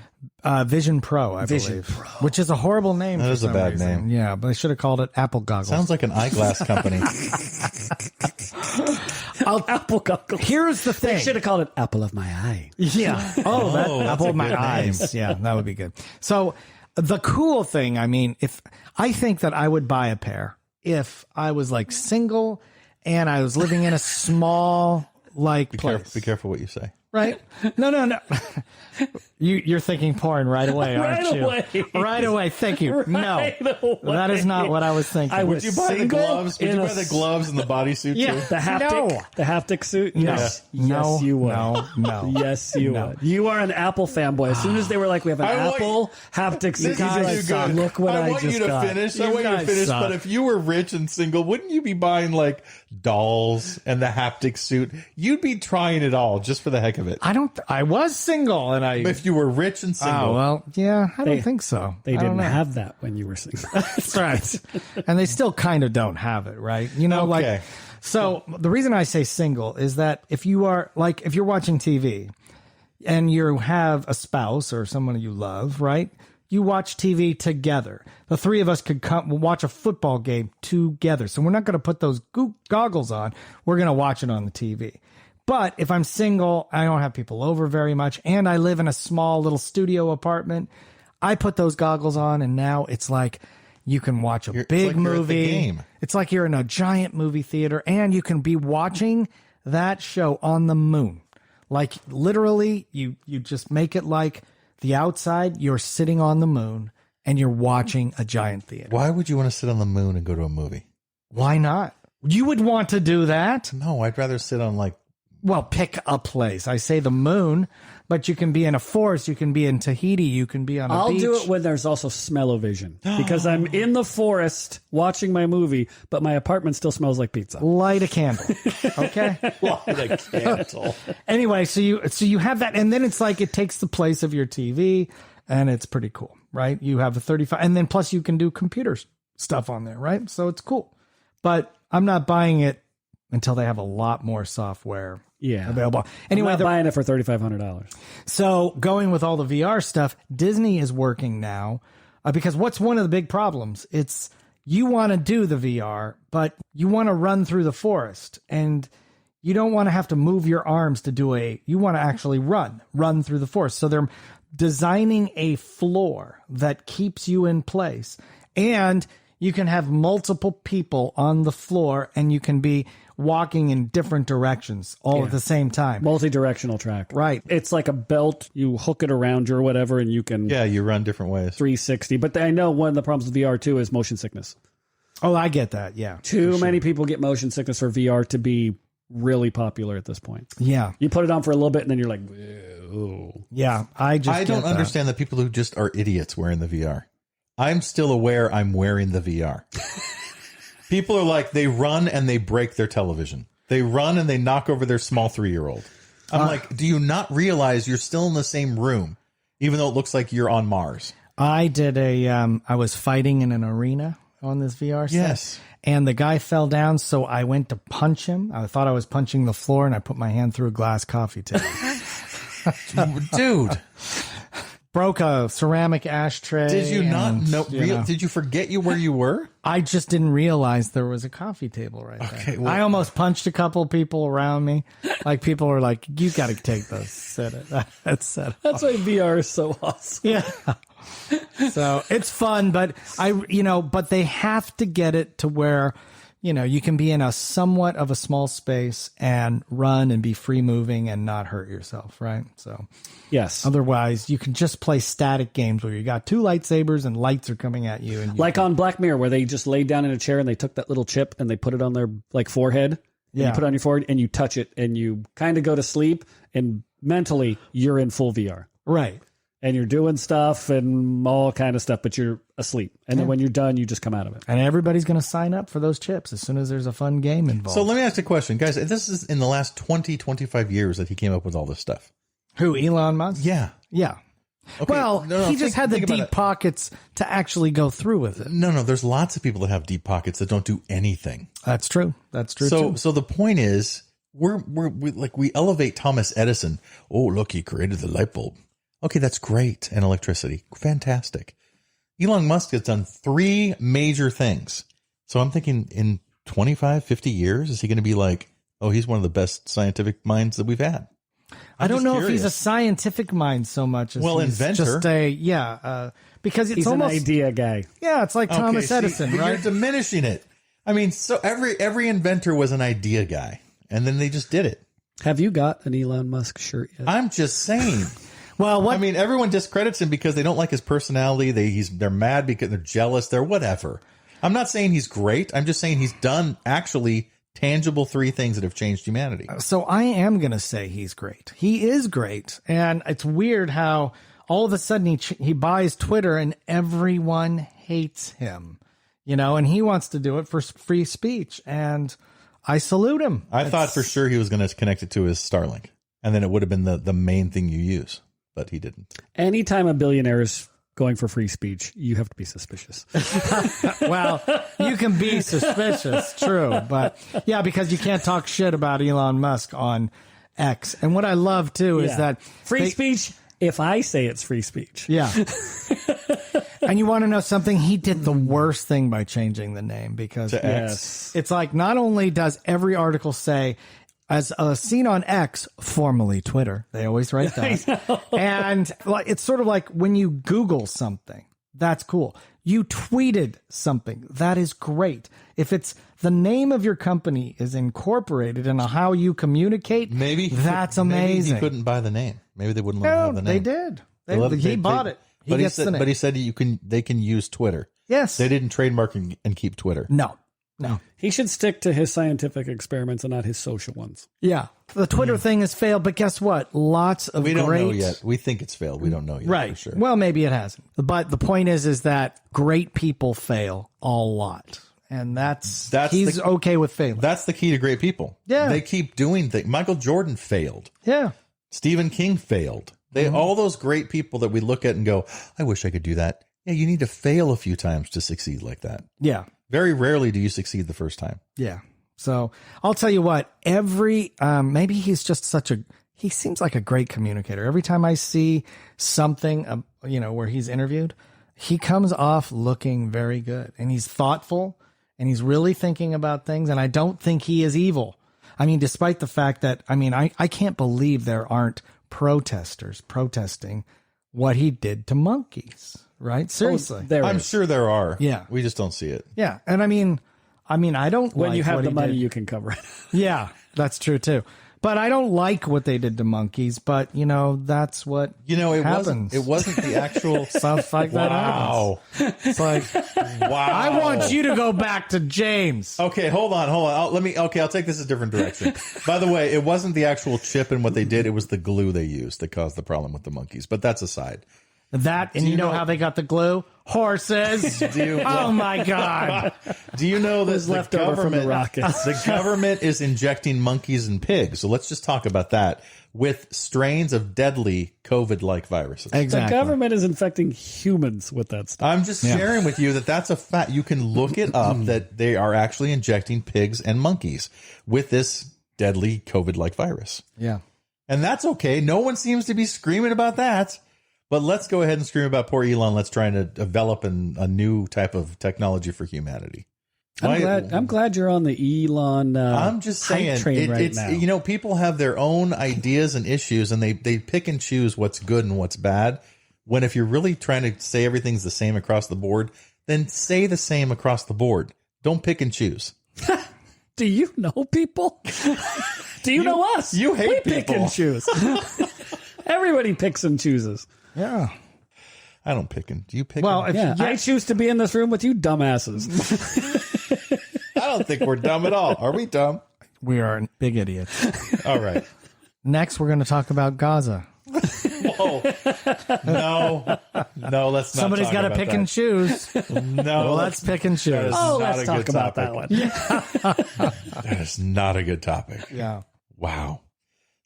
Vision Pro, I believe. Pro. Which is a horrible name. That is a bad name. Yeah, but they should have called it Apple Goggles. Sounds like an eyeglass company. Apple Goggles. Here's the thing. They should have called it Apple of My Eye. Yeah. Oh, Apple of My Eyes. Yeah, that would be good. So the cool thing, I mean, if I think that I would buy a pair if I was like single and I was living in a small place. Be careful what you say. Right? No. You're thinking porn right away, aren't you? Right away. Thank you. No, that is not what I was thinking. Would you buy the gloves? Would you buy the gloves and the bodysuit too? The haptic suit? No. Yes, you would. No. Yes, you would. You are an Apple fanboy. As soon as they were like, we have an Apple haptic suit, guys, look what I just got. I want you to finish. But if you were rich and single, wouldn't you be buying like dolls and the haptic suit? You'd be trying it all just for the heck of it. of it. I was single and If you were rich and single. Oh, well, yeah, I don't think so. They I don't didn't know. have that when you were single. That's right. And they still kind of don't have it, right? You know, Okay. like, so the reason I say single is that if you're watching TV and you have a spouse or someone you love, right? You watch TV together. The three of us could watch a football game together. So we're not going to put those goggles on. We're going to watch it on the TV. But if I'm single, I don't have people over very much, and I live in a small little studio apartment, I put those goggles on, and now it's like you can watch a big movie. It's like you're in a giant movie theater, and you can be watching that show on the moon. Like literally, you just make it like the outside, you're sitting on the moon, and you're watching a giant theater. Why would you want to sit on the moon and go to a movie? Why not? You would want to do that? No, I'd rather sit on Well, pick a place. I say the moon, but you can be in a forest. You can be in Tahiti. You can be on a beach. I'll do it when there's also smell-o-vision because I'm in the forest watching my movie, but my apartment still smells like pizza. Light a candle. Okay. light a candle. Anyway, so you have that, and then it's like it takes the place of your TV, and it's pretty cool, right? You have a 35, and then plus you can do computer stuff on there, right? So it's cool. But I'm not buying it until they have a lot more software available. Anyway, I'm not buying it for $3,500. So going with all the VR stuff, Disney is working now because what's one of the big problems? It's you want to do the VR, but you want to run through the forest and you don't want to have to move your arms to do you want to actually run through the forest. So they're designing a floor that keeps you in place, and you can have multiple people on the floor and you can be walking in different directions all at the same time. Multi-directional track. Right. It's like a belt. You hook it around you or whatever, and you can... Yeah, you run different ways. 360. But I know one of the problems with VR, too, is motion sickness. Oh, I get that. Yeah. Too many people get motion sickness for VR to be really popular at this point. Yeah. You put it on for a little bit, and then you're like, whoa. Yeah. I don't understand the people who just are idiots wearing the VR. I'm still aware I'm wearing the VR. People are like, they run and they break their television. They run and they knock over their small 3-year-old. I'm like, do you not realize you're still in the same room, even though it looks like you're on Mars? I did I was fighting in an arena on this VR set. Yes. And the guy fell down, so I went to punch him. I thought I was punching the floor, and I put my hand through a glass coffee table. Dude. Broke a ceramic ashtray. Did you not know? Did you forget where you were? I just didn't realize there was a coffee table right there. I almost punched a couple people around me. Like people were like, "You got to take this." That's why VR is so awesome. Yeah. So it's fun, but but they have to get it to where, you can be in a somewhat of a small space and run and be free moving and not hurt yourself, right? So, yes. Otherwise, you can just play static games where you got two lightsabers and lights are coming at you. And like on Black Mirror, where they just laid down in a chair and they took that little chip and they put it on their forehead. And you put it on your forehead and you touch it and you kind of go to sleep, and mentally you're in full VR. Right. And you're doing stuff and all kind of stuff, but you're asleep. And then when you're done, you just come out of it. And everybody's going to sign up for those chips as soon as there's a fun game involved. So let me ask a question. Guys, this is in the last 20, 25 years that he came up with all this stuff. Who, Elon Musk? Yeah. Yeah. Okay. Well, he just had the deep it. pockets to actually go through with it. No, there's lots of people that have deep pockets that don't do anything. That's true. That's true, too. So the point is, we elevate Thomas Edison. Oh, look, he created the light bulb. Okay, that's great. And electricity. Fantastic. Elon Musk has done 3 major things. So I'm thinking in 25, 50 years, is he going to be like, oh, he's one of the best scientific minds that we've had? I don't know if he's a scientific mind so much as he's inventor. Just because it's he's almost an idea guy. Yeah, it's like Thomas Edison, right? You're diminishing it. I mean, so every inventor was an idea guy, and then they just did it. Have you got an Elon Musk shirt yet? I'm just saying. Well, I mean, everyone discredits him because they don't like his personality. They're mad because they're jealous. They're whatever. I'm not saying he's great. I'm just saying he's done actually tangible 3 things that have changed humanity. So I am going to say he's great. He is great. And it's weird how all of a sudden he buys Twitter and everyone hates him, and he wants to do it for free speech. And I salute him. I thought for sure he was going to connect it to his Starlink. And then it would have been the main thing you use, but he didn't. Anytime a billionaire is going for free speech, you have to be suspicious. Well, you can be suspicious, true. But yeah, because you can't talk shit about Elon Musk on X. And what I love, too, is that free speech, if I say it's free speech. Yeah. And you want to know something? He did the worst thing by changing the name because To X. it's like not only does every article say, as seen on X, formerly Twitter, they always write that. And it's sort of like when you Google something, that's cool. You tweeted something, that is great. If it's the name of your company is incorporated in how you communicate, that's amazing. Maybe he couldn't buy the name. Maybe they wouldn't let him have the name. They did. He bought it. He gets the name. But he said they can use Twitter. Yes. They didn't trademark and keep Twitter. No. He should stick to his scientific experiments and not his social ones. Yeah. The Twitter thing has failed, but guess what? Lots of We don't know yet. We think it's failed. We don't know yet. Right. For sure. Well, maybe it hasn't. But the point is that great people fail a lot. And he's okay with failing. That's the key to great people. Yeah. They keep doing things. Michael Jordan failed. Yeah. Stephen King failed. All those great people that we look at and go, I wish I could do that. Yeah, you need to fail a few times to succeed like that. Yeah. Very rarely do you succeed the first time. Yeah. So I'll tell you what, maybe he's just he seems like a great communicator. Every time I see something, where he's interviewed, he comes off looking very good and he's thoughtful and he's really thinking about things. And I don't think he is evil. I mean, despite the fact that, I can't believe there aren't protesters protesting what he did to monkeys. Right? Seriously. I'm sure there are. Yeah. We just don't see it. Yeah. And I don't When like you have what the he money, did. you can cover it. Yeah, that's true too. But I don't like what they did to monkeys, but that's what happens. It wasn't the actual stuff like that happens. Wow. It's like, Wow. I want you to go back to James. Okay, hold on. I'll take this a different direction. By the way, it wasn't the actual chip and what they did, it was the glue they used that caused the problem with the monkeys. But that's aside. That, and you know how they got the glue? Horses. Oh my God. Do you know that left over from the rockets? The government is injecting monkeys and pigs. So let's just talk about that with strains of deadly COVID-like viruses. Exactly. The government is infecting humans with that stuff. I'm just sharing with you that that's a fact. You can look it up that they are actually injecting pigs and monkeys with this deadly COVID-like virus. Yeah. And that's okay. No one seems to be screaming about that. But let's go ahead and scream about poor Elon. Let's try to develop a new type of technology for humanity. I'm glad you're on the Elon I'm just saying, train right now. People have their own ideas and issues, and they pick and choose what's good and what's bad. When if you're really trying to say everything's the same across the board, then say the same across the board. Don't pick and choose. Do you know people? Do you know us? You hate we people. Pick and choose. Everybody picks and chooses. Yeah. I don't pick and do you pick? Well, and, I choose to be in this room with you dumbasses. I don't think we're dumb at all. Are we dumb? We are big idiots. All right. Next, we're going to talk about Gaza. Whoa. No, let's not. Somebody's got to pick and choose. No, well, let's pick and choose. Let's talk about that one. That is not a good topic. Yeah. Wow.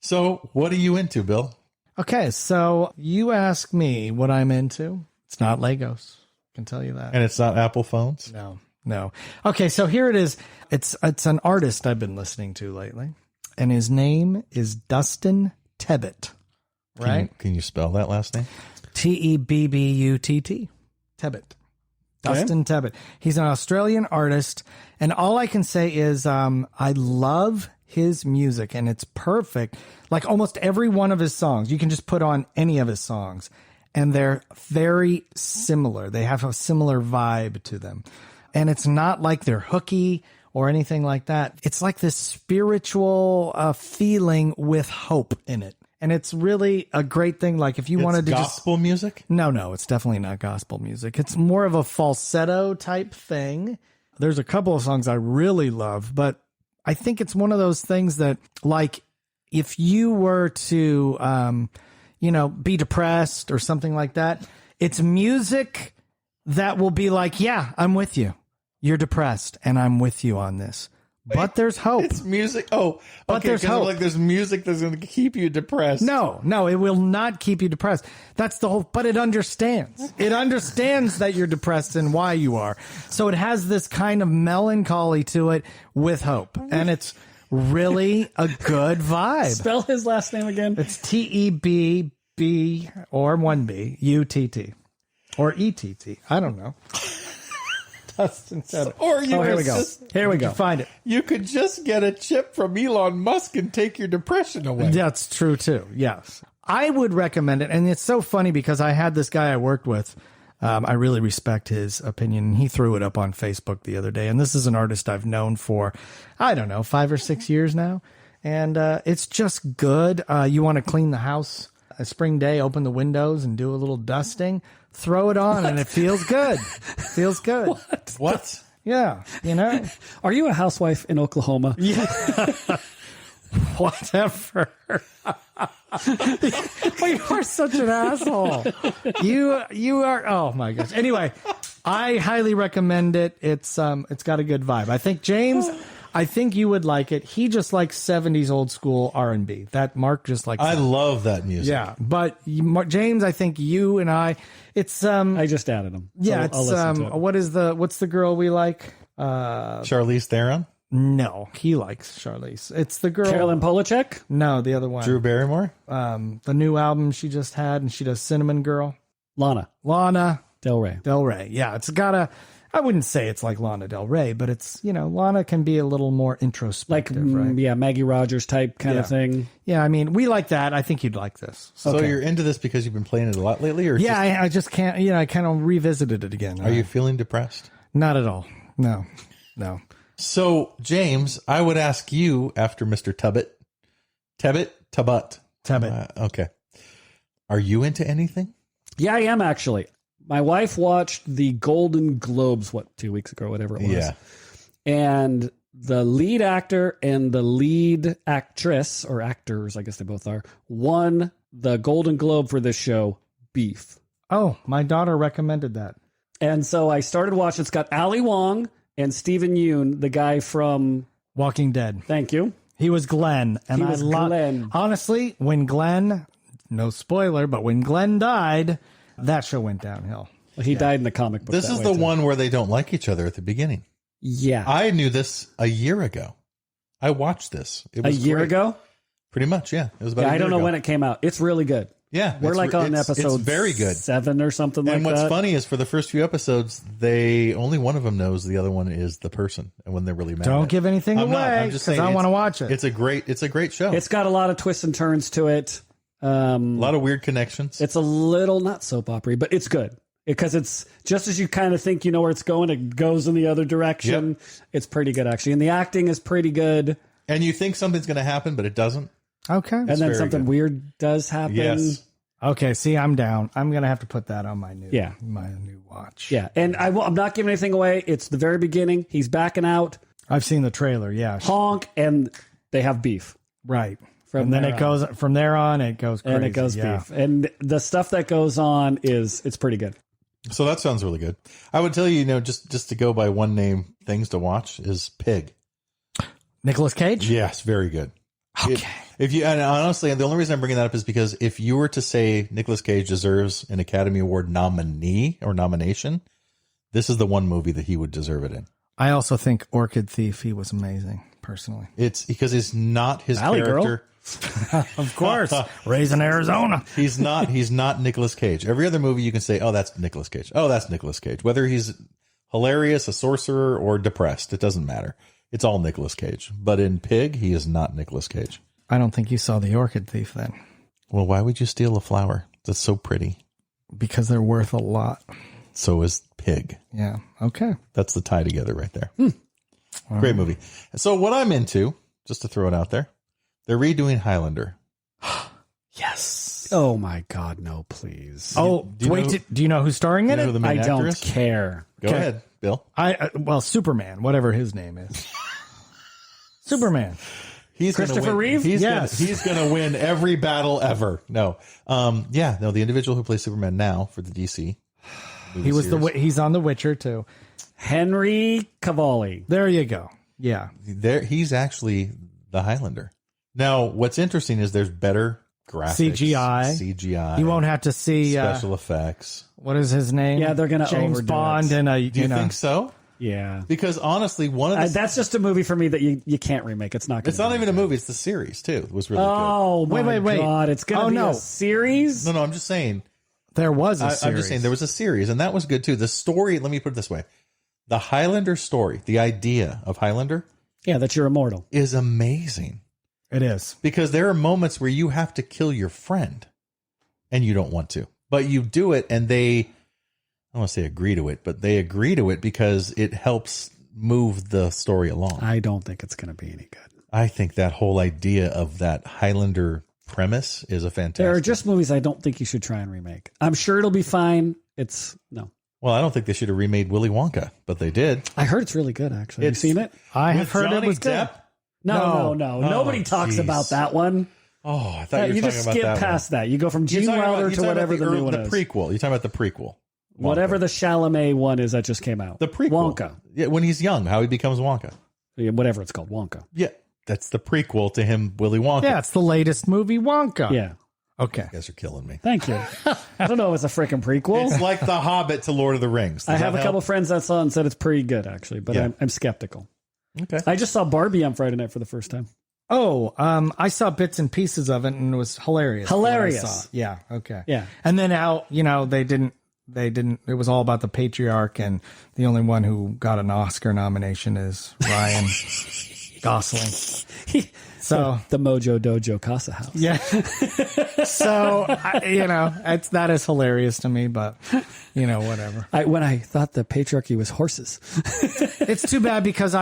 So, what are you into, Bill? Okay, so you ask me what I'm into. It's not Legos. I can tell you that. And it's not Apple phones? No. Okay, so here it is. It's an artist I've been listening to lately, and his name is Dustin Tebbutt. Right? Can you spell that last name? Tebbutt. Tebbutt. Dustin Tebbutt. He's an Australian artist, and all I can say is I love his music, and it's perfect. Like almost every one of his songs, you can just put on any of his songs, and they're very similar. They have a similar vibe to them. And it's not like they're hooky or anything like that. It's like this spiritual feeling with hope in it. And it's really a great thing. Like if you wanted to gospel music? No, it's definitely not gospel music. It's more of a falsetto type thing. There's a couple of songs I really love, but I think it's one of those things that, like, if you were to, be depressed or something like that, it's music that will be like, yeah, I'm with you. You're depressed, and I'm with you on this. But there's hope. It's music. Oh, But okay. there's 'Cause hope. like there's music that's going to keep you depressed. No, it will not keep you depressed. That's the whole, but it understands. It understands that you're depressed and why you are. So it has this kind of melancholy to it with hope. And it's really a good vibe. Spell his last name again. It's TEBB or 1B UTT or ETT. I don't know. Dustin said it. Or you here could we go. just- Here we go. Find it. You could just get a chip from Elon Musk and take your depression away. That's true too. Yes. I would recommend it. And it's so funny because I had this guy I worked with. I really respect his opinion. He threw it up on Facebook the other day. And this is an artist I've known for, I don't know, 5 or 6 years now. And it's just good. You want to clean the house a spring day, open the windows and do a little dusting, throw it on and it feels good. Feels good. What? Yeah. You know, Are you a housewife in Oklahoma? whatever. You are such an asshole. You are. Oh my gosh. Anyway, I highly recommend it. It's got a good vibe. I think James, you would like it. He just likes 70s old school R&B. That Mark just likes. I that. love that music. Yeah, but James, I think you and I. It's I just added him. yeah. I'll listen to it. What's the girl we like? Charlize Theron, No, he likes Charlize. It's the girl. Carolyn Polachek. No, the other one. Drew Barrymore. The new album she just had, and she does Cinnamon Girl. Lana Lana Del Rey. Del Rey. Yeah, it's got a. I wouldn't say it's like Lana Del Rey, but it's, Lana can be a little more Like, introspective, right? yeah, Maggie Rogers type kind of thing. Yeah, I mean, we like that. I think you'd like this. So you're into this because you've been playing it a lot lately, or Yeah, I just can't. I kind of revisited it again. are you feeling depressed? Not at all. No. So James, I would ask you after Mr. Tubbett. Okay. Are you into anything? Yeah, I am actually. My wife watched the Golden Globes, 2 weeks ago, whatever it was. Yeah. And the lead actor and the lead actress, or actors, I guess they both are, won the Golden Globe for this show, Beef. Oh, my daughter recommended that. And so I started watching. It's got Ali Wong and Stephen Yeun, the guy from Walking Dead. Thank you. He was Glenn, and He was Glenn. Honestly, when Glenn, no spoiler, but when Glenn died, that show went downhill. Well, he died in the comic book. This that is way, the too. one where they don't like each other at the beginning. Yeah. I knew this a year ago. I watched this. It A was year great. ago? Pretty much, yeah. It was about. Yeah, a I year don't know ago. when it came out. It's really good. Yeah, We're like on episode It's very good. 7 or something like And that. what's funny is for the first few episodes, only one of them knows the other one is the person, and when they're really mad. Don't at give anything I'm not. away, I'm just because saying I want to it's- watch it. It's a great show. It's got a lot of twists and turns to it. a lot of weird connections. It's a little, not soap opera, but it's good. Because it's just as you kind of think you know where it's going, it goes in the other direction. Yep. It's pretty good, actually. And the acting is pretty good. And you think something's going to happen, but it doesn't. Okay. And then very something good. weird does happen. Yes. Okay, see, I'm down. I'm going to have to put that on my new Yeah. watch. Yeah. And I'm not giving anything away. It's the very beginning. He's backing out, I've seen the trailer, yeah. honk, and they have beef. Right. From And then there it goes, from there on, it goes crazy. And it goes yeah. beef. And the stuff that goes on it's pretty good. So that sounds really good. I would tell you, just to go by one name, things to watch is Pig. Nicolas Cage? Yes, very good. Okay. And honestly, the only reason I'm bringing that up is because if you were to say Nicolas Cage deserves an Academy Award nominee or nomination, this is the one movie that he would deserve it in. I also think Orchid Thief, he was amazing, personally. It's because it's not his Valley Girl. character. Of course. Raised in Arizona. He's not Nicolas Cage. Every other movie you can say, oh, that's Nicolas Cage. Oh, that's Nicolas Cage. Whether he's hilarious, a sorcerer, or depressed, it doesn't matter. It's all Nicolas Cage. But in Pig, he is not Nicolas Cage. I don't think you saw the Orchid Thief then, Well, why would you steal a flower that's so pretty? because they're worth a lot. So is Pig. Yeah. Okay. That's the tie together right there. Great movie. So what I'm into, just to throw it out there, they're redoing Highlander. Yes. Oh my God, no, please. Oh, do you wait. know- Do you know who's starring in You know it? who the main I actor don't is? care. Go Okay. ahead, Bill. Well, Superman, whatever his name is. Superman. He's gonna Christopher win. Reeve? He's Yes. gonna, he's gonna win every battle ever. No, the individual who plays Superman now for the DC. He's on The Witcher too. Henry Cavalli. There you go. Yeah. He's actually the Highlander. Now, what's interesting is there's better graphics, CGI. You won't have to see special effects. What is his name? Yeah, they're gonna James overdo Bond it. and a. Do you think so? Yeah. Because honestly, that's just a movie for me that you can't remake. It's not. It's not even a movie. It's the series too. It was really good. Wait. God, it's gonna be a series. No, I'm just saying. There was a series. I'm just saying there was a series, and that was good too. The story. Let me put it this way: the Highlander story, the idea of Highlander, that you're immortal, is amazing. It is. Because there are moments where you have to kill your friend and you don't want to, but you do it, and they, I don't want to say agree to it, but they agree to it because it helps move the story along. I don't think it's going to be any good. I think that whole idea of that Highlander premise is a fantastic. There are just movies I don't think you should try and remake. I'm sure it'll be fine. No. Well, I don't think they should have remade Willy Wonka, but they did. I heard it's really good, actually. Have you seen it? I have heard Johnny it was Depp? good. No. Nobody talks about that one. Oh, I thought you were talking just about skip that past one. that. You go from Gene Wilder to whatever the new one is. The prequel. You're talking about the prequel. Wonka. Whatever the Chalamet one is that just came out. The prequel. Wonka. Yeah, when he's young, how he becomes Wonka. Yeah, whatever it's called, Wonka. Yeah, that's the prequel to him, Willy Wonka. Yeah, it's the latest movie, Wonka. Yeah. Okay. You guys are killing me. Thank you. I don't know if it's a freaking prequel. It's like The Hobbit to Lord of the Rings. I have a couple friends that saw it and said it's pretty good, actually, but I'm skeptical. Okay. I just saw Barbie on Friday night for the first time. Oh, I saw bits and pieces of it, and it was hilarious. Hilarious. Yeah. Okay. Yeah. And then how they didn't. It was all about the patriarch, and the only one who got an Oscar nomination is Ryan Gosling. So the Mojo Dojo Casa House. Yeah. So that is hilarious to me, but whatever. When I thought the patriarchy was horses. It's too bad because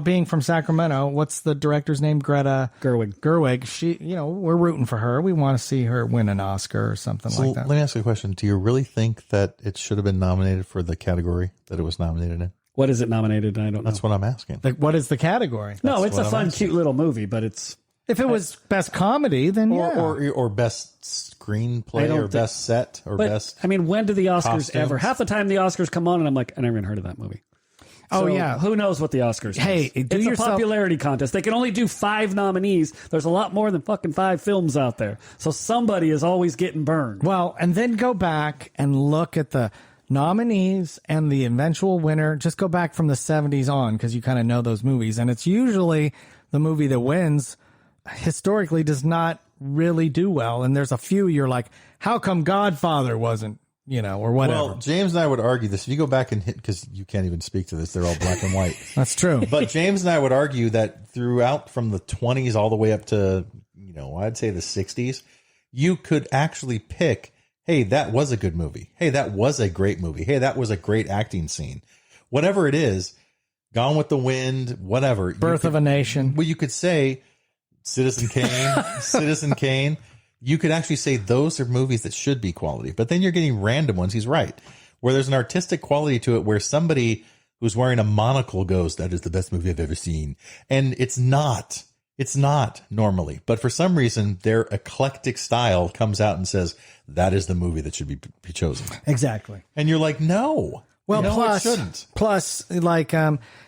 being from Sacramento, what's the director's name? Greta Gerwig. She, we're rooting for her. We want to see her win an Oscar or something like that. Let me ask you a question. Do you really think that it should have been nominated for the category that it was nominated in? What is it nominated? I don't know. That's what I'm asking. Like, what is the category? No, it's a fun, cute little movie, but it's... If it was best comedy, then or best screenplay or best set or best. I mean, when do the Oscars costumes? ever? Half the time the Oscars come on, and I'm like, I never even heard of that movie. Oh, So, yeah. Who knows what the Oscars Hey, is? do It's yourself- a popularity contest. They can only do 5 nominees. There's a lot more than fucking 5 films out there. So somebody is always getting burned. Well, and then go back and look at the nominees and the eventual winner. Just go back from the 70s on, because you kind of know those movies. And it's usually the movie that wins historically does not really do well. And there's a few you're like, how come Godfather wasn't, or whatever. Well, James and I would argue this. If you go back and hit, because you can't even speak to this, they're all black and white. That's true. But James and I would argue that throughout from the 20s all the way up to, I'd say the 60s, you could actually pick, hey, that was a good movie. Hey, that was a great movie. Hey, that was a great acting scene. Whatever it is, Gone with the Wind, whatever. Birth of a Nation. Well, you could say Citizen Kane. You could actually say those are movies that should be quality. But then you're getting random ones. He's right. Where there's an artistic quality to it where somebody who's wearing a monocle goes, that is the best movie I've ever seen. And it's not. It's not normally. But for some reason, their eclectic style comes out and says, that is the movie that should be chosen. Exactly. And you're like, no. Well, it shouldn't. Plus, like,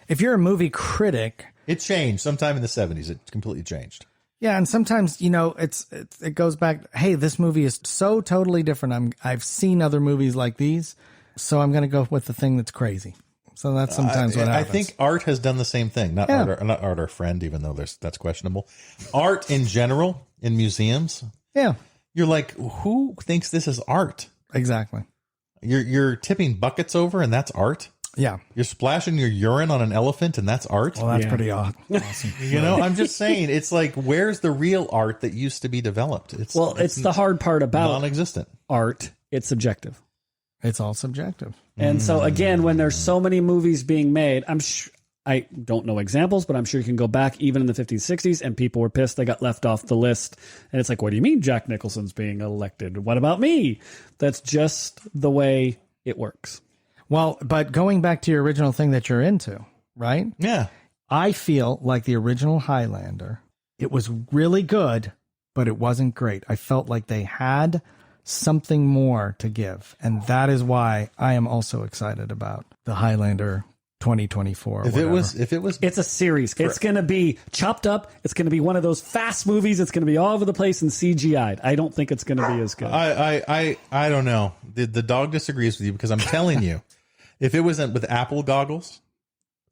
if you're a movie critic, It changed sometime in the 70s. It completely changed. yeah, and sometimes it goes back. Hey, this movie is so totally different. I've seen other movies like these, so I'm going to go with the thing that's crazy. So that's sometimes what happens. I think art has done the same thing. Not art, our friend, even though that's questionable. Art in general in museums. Yeah, You're like, who thinks this is art? exactly. You're tipping buckets over, and that's art. Yeah. You're splashing your urine on an elephant, and that's art. Well, that's pretty awesome. I'm just saying, it's like, where's the real art that used to be developed? It's the hard part about non-existent. art. It's subjective. It's all subjective. And so again, when there's so many movies being made, I don't know examples, but I'm sure you can go back even in the 50s, 60s, and people were pissed they got left off the list. And it's like, what do you mean Jack Nicholson's being elected? What about me? That's just the way it works. Well, but going back to your original thing that you're into, right? Yeah. I feel like the original Highlander, it was really good, but it wasn't great. I felt like they had something more to give. And that is why I am also excited about the Highlander 2024. If it was, It's a series. It's going to be chopped up. It's going to be one of those fast movies. It's going to be all over the place and CGI'd. I don't think it's going to be as good. I don't know. The dog disagrees with you because I'm telling you, if it wasn't with Apple goggles,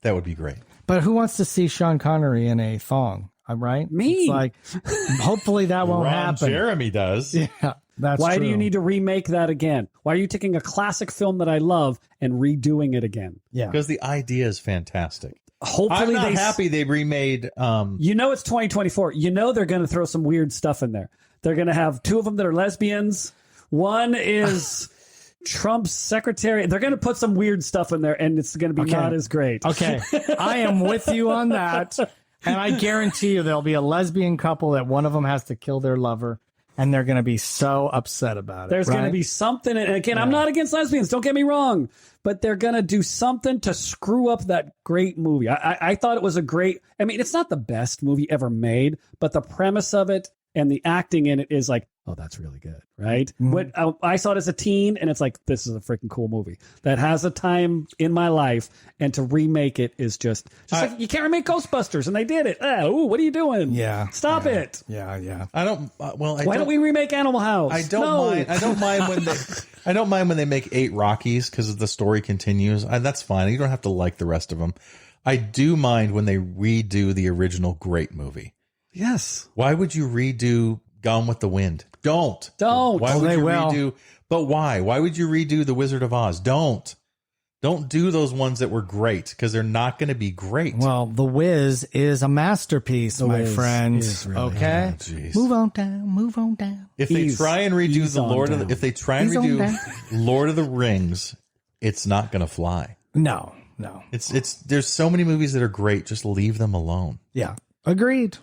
that would be great. But who wants to see Sean Connery in a thong? Right? Me. It's like, hopefully that won't happen. Jeremy does. Yeah, that's Why true. do you need to remake that again? Why are you taking a classic film that I love and redoing it again? Yeah. Because the idea is fantastic. Hopefully I'm not happy they remade. You know it's 2024. You know they're going to throw some weird stuff in there. They're going to have two of them that are lesbians. One is Trump's secretary. They're going to put some weird stuff in there, and it's going to be not as great. Okay, I am with you on that. And I guarantee you there'll be a lesbian couple that one of them has to kill their lover, and they're going to be so upset about it. There's going to be something. And again, I'm not against lesbians. Don't get me wrong. But they're going to do something to screw up that great movie. I thought it was a great. I mean, it's not the best movie ever made, but the premise of it and the acting in it is like, oh, that's really good, right? What I saw it as a teen, and it's like, this is a freaking cool movie that has a time in my life, and to remake it is just like you can't remake Ghostbusters, and they did it. Ooh, what are you doing? Yeah, stop it. Yeah. I don't. Why don't we remake Animal House? I don't mind. I don't mind when they. I don't mind when they make 8 Rockies because the story continues. That's fine. You don't have to like the rest of them. I do mind when they redo the original great movie. Yes. Why would you redo Gone with the Wind? Don't. Why would they you will. redo? But why? Why would you redo The Wizard of Oz? Don't do those ones that were great because they're not going to be great. Well, The Wiz is a masterpiece, my Wiz friends. is really okay, jeez. move on down. If they try and redo the Lord of the, if they try and redo Lord of the Rings, it's not going to fly. No. It's there's so many movies that are great. Just leave them alone. Yeah, agreed.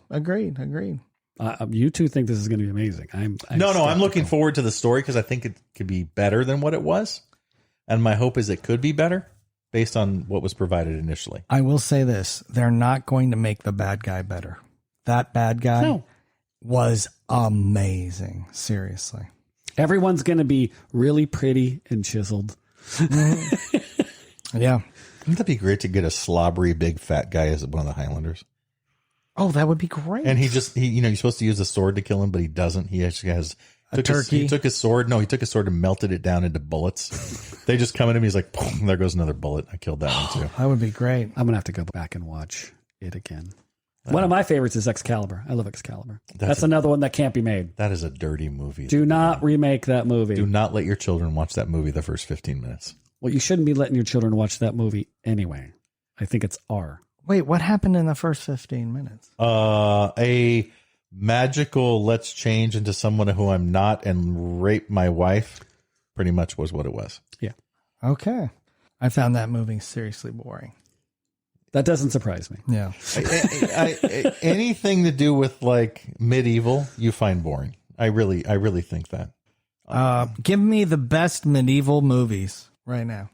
You two think this is going to be amazing. I'm I'm looking forward to the story because I think it could be better than what it was. And my hope is it could be better based on what was provided initially. I will say this. They're not going to make the bad guy better. That bad guy was amazing. Seriously. Everyone's going to be really pretty and chiseled. Yeah. Wouldn't that be great to get a slobbery big fat guy as one of the Highlanders? Oh, that would be great. And you're supposed to use a sword to kill him, but he doesn't. He actually has a turkey. He took his sword. No, he took his sword and melted it down into bullets. They just come at him. He's like, boom, there goes another bullet. I killed that one too. That would be great. I'm going to have to go back and watch it again. One of my favorites is Excalibur. I love Excalibur. That's another one that can't be made. That is a dirty movie. Do not remake that movie. Do not let your children watch that movie the first 15 minutes. Well, you shouldn't be letting your children watch that movie anyway. I think it's R. Wait, what happened in the first 15 minutes? A magical let's change into someone who I'm not and rape my wife pretty much was what it was. Yeah. Okay. I found that movie seriously boring. That doesn't surprise me. Yeah. Anything to do with like medieval, you find boring. I really think that. Give me the best medieval movies right now.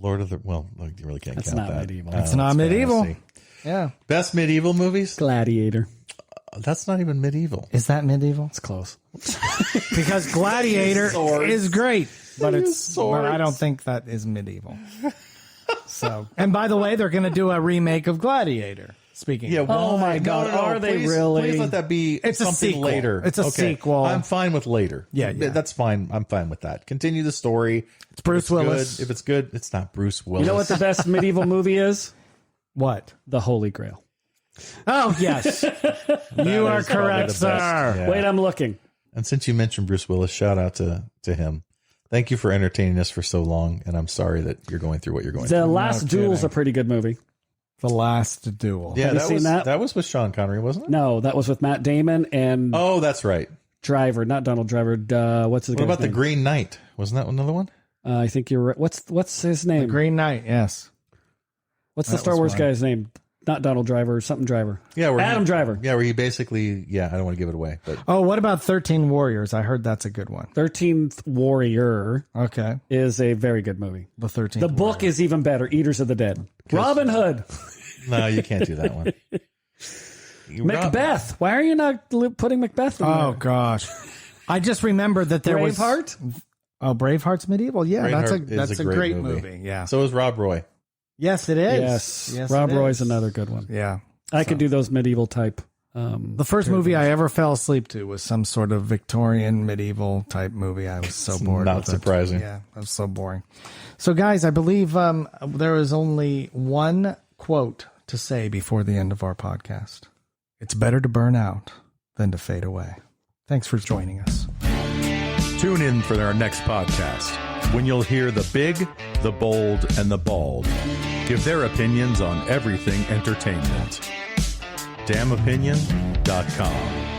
Lord of the you really can't That's count not that. medieval. It's not medieval. Fantasy. Yeah. Best medieval movies? Gladiator. That's not even medieval. Is that medieval? It's close. Because Gladiator is great, but swords. I don't think that is medieval. So, and by the way, they're going to do a remake of Gladiator. Speaking. Yeah. of. Oh my God, are they really? Please let that be It's a something sequel. later. It's a sequel. I'm fine with later. Yeah. That's fine. I'm fine with that. Continue the story. It's Bruce Willis. Good. If it's good, it's not Bruce Willis. You know what the best medieval movie is? What? The Holy Grail. Oh yes, you are is probably correct, the sir. best. Yeah. Wait, I'm looking. And since you mentioned Bruce Willis, shout out to him. Thank you for entertaining us for so long, and I'm sorry that you're going through what you're going The through. Last Duel's a pretty good movie. The Last Duel. Yeah, Have you seen that? That was with Sean Connery, wasn't it? No, that was with Matt Damon and Oh, that's right. Driver, not Donald Driver. What's his What about name? the Green Knight? Wasn't that another one? I think you're right. What's his name? The Green Knight. Yes. What's the That Star was Wars one. guy's name? Not Donald Driver, something Driver. Yeah, Adam Driver. Yeah, where he basically, I don't want to give it away, but Oh, what about 13 Warriors? I heard that's a good one. 13th Warrior Okay. is a very good movie. The 13th. The book is even better. Eaters of the Dead. Robin Hood. no, you can't do that one. Macbeth. Why are you not putting Macbeth in Oh there? gosh. I just remembered that there was Braveheart? Oh, Braveheart's medieval. Yeah, Braveheart that's a is great movie. Yeah. So is Rob Roy. Yes, it is. Yes, Rob it Roy's is. another good one. Yeah. I could do those medieval type. The first movie I ever fell asleep to was some sort of Victorian medieval type movie. I was so bored. Not with it. surprising. Yeah, that was so boring. So, guys, I believe there is only one quote to say before the end of our podcast. It's better to burn out than to fade away. Thanks for joining us. Tune in for our next podcast when you'll hear the big, the bold, and the bald give their opinions on everything entertainment. damnopinion.com